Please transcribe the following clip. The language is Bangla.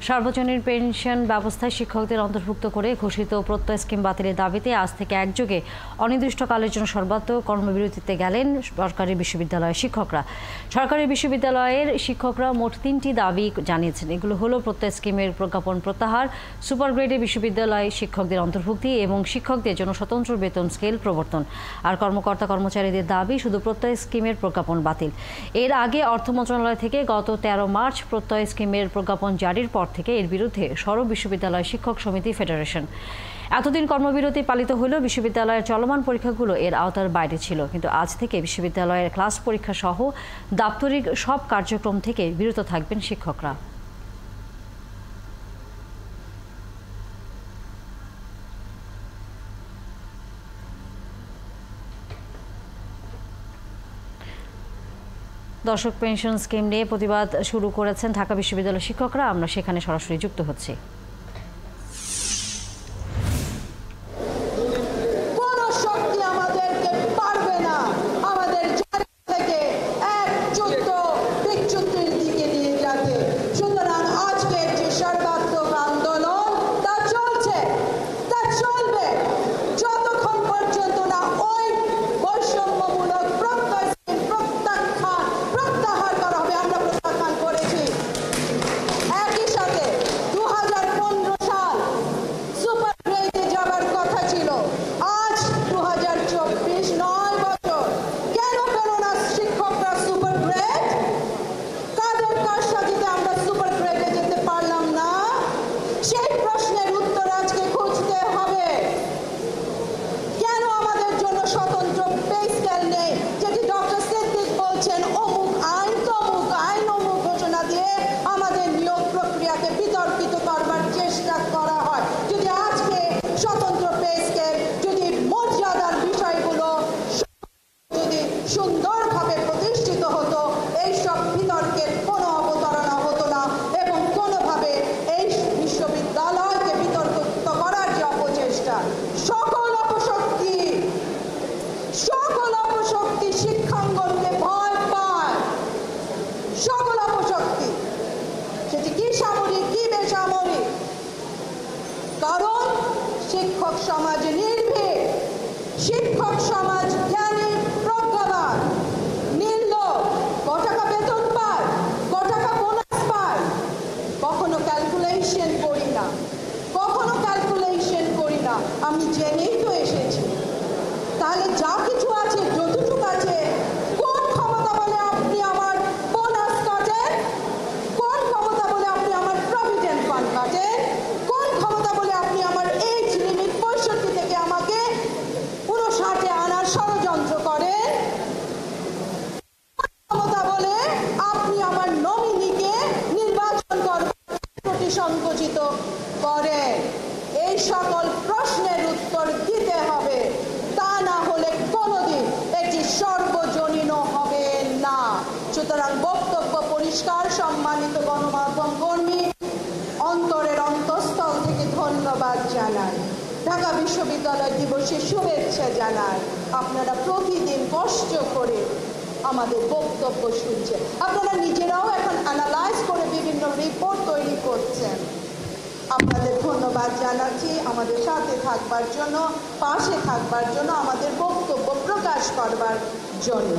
সার্বজনীন পেনশন ব্যবস্থায় শিক্ষকদের অন্তর্ভুক্ত করে ঘোষিত প্রত্যয় স্কিম বাতিলের দাবিতে আজ থেকে একযোগে অনির্দিষ্টকালের জন্য সর্বাত্মক কর্মবিরতিতে গেলেন সরকারি বিশ্ববিদ্যালয়ের শিক্ষকরা। সরকারি বিশ্ববিদ্যালয়ের শিক্ষকরা মোট 3টি দাবি জানিয়েছেন। এগুলো হলো প্রত্যয় স্কিমের প্রজ্ঞাপন প্রত্যাহার, সুপার গ্রেডে বিশ্ববিদ্যালয় শিক্ষকদের অন্তর্ভুক্তি এবং শিক্ষকদের জন্য স্বতন্ত্র বেতন স্কেল প্রবর্তন। আর কর্মকর্তা কর্মচারীদের দাবি শুধু প্রত্যয় স্কিমের প্রজ্ঞাপন বাতিল। এর আগে অর্থ মন্ত্রণালয় থেকে গত 13 মার্চ প্রত্যয় স্কিমের প্রজ্ঞাপন জারির পর থেকে এর বিরুদ্ধে সরব বিশ্ববিদ্যালয় শিক্ষক সমিতি ফেডারেশন। এতদিন কর্মবিরতি পালিত হলেও বিশ্ববিদ্যালয়ের চলমান পরীক্ষাগুলো এর আওতার বাইরে ছিল, কিন্তু আজ থেকে বিশ্ববিদ্যালয়ের ক্লাস পরীক্ষা সহ দাপ্তরিক সব কার্যক্রম থেকে বিরত থাকবেন শিক্ষকরা। দর্শক, পেনশন স্কিম নিয়ে প্রতিবাদ শুরু করেছেন ঢাকা বিশ্ববিদ্যালয়ের শিক্ষকরা। আমরা সেখানে সরাসরি যুক্ত হচ্ছি। সুন্দরভাবে প্রতিষ্ঠিত হতো, এইসব বিতর্কের কোনো অবতারণা হতো না এবং কোনোভাবে এই বিশ্ববিদ্যালয়কে বিতর্কিত করার যে অপচেষ্টা, সকল অপশক্তি শিক্ষাঙ্গনকে ভয় পায়। সকল অপশক্তি, সেটি কি সামরিক কি বেসামরিক, কারণ শিক্ষক সমাজ নির্ভীক, শিক্ষক সমাজ জ্ঞানী প্রজ্ঞাবান, নির্লোভ, কটাকা বেতন পায়, কটাকা বোনাস পায়, কখনো ক্যালকুলেশন করি না, আমি জেনেই তো এসেছি। তাহলে যা কিছু আছে, যতটুকু আছে, কোন ক্ষমতা বলে আপনি আমার বোনাস কাটেন? কোন ক্ষমতা বলে আপনি আমার প্রভিডেন্ট ফান্ড কাটেন? কোন ক্ষমতা বলে আপনি আমার এজ লিমিট 65 থেকে আমাকে 59-এ আনার ষড়যন্ত্র করেন? ক্ষমতা বলে আপনি আমার নমিনিকে নির্বাচন করতে সংকুচিত করেন? এই সকল প্রশ্নের উত্তর দিতে হবে, তা না হলে কোনোদিন এটি সর্বজনীন হবে না। সুতরাং বক্তব্য পরিষ্কার। সম্মানিত গণমাধ্যম কর্মী, অন্তরের অন্তঃস্থল থেকে ধন্যবাদ জানাই, ঢাকা বিশ্ববিদ্যালয় দিবসে শুভেচ্ছা জানাই। আপনারা প্রতিদিন কষ্ট করে আমাদের বক্তব্য শুনছেন, আপনারা নিজেরাও এখন অ্যানালাইজ করে বিভিন্ন রিপোর্ট তৈরি করছেন। আপনাদের ধন্যবাদ জানাচ্ছি আমাদের সাথে থাকবার জন্য, পাশে থাকবার জন্য, আমাদের বক্তব্য প্রকাশ করবার জন্য।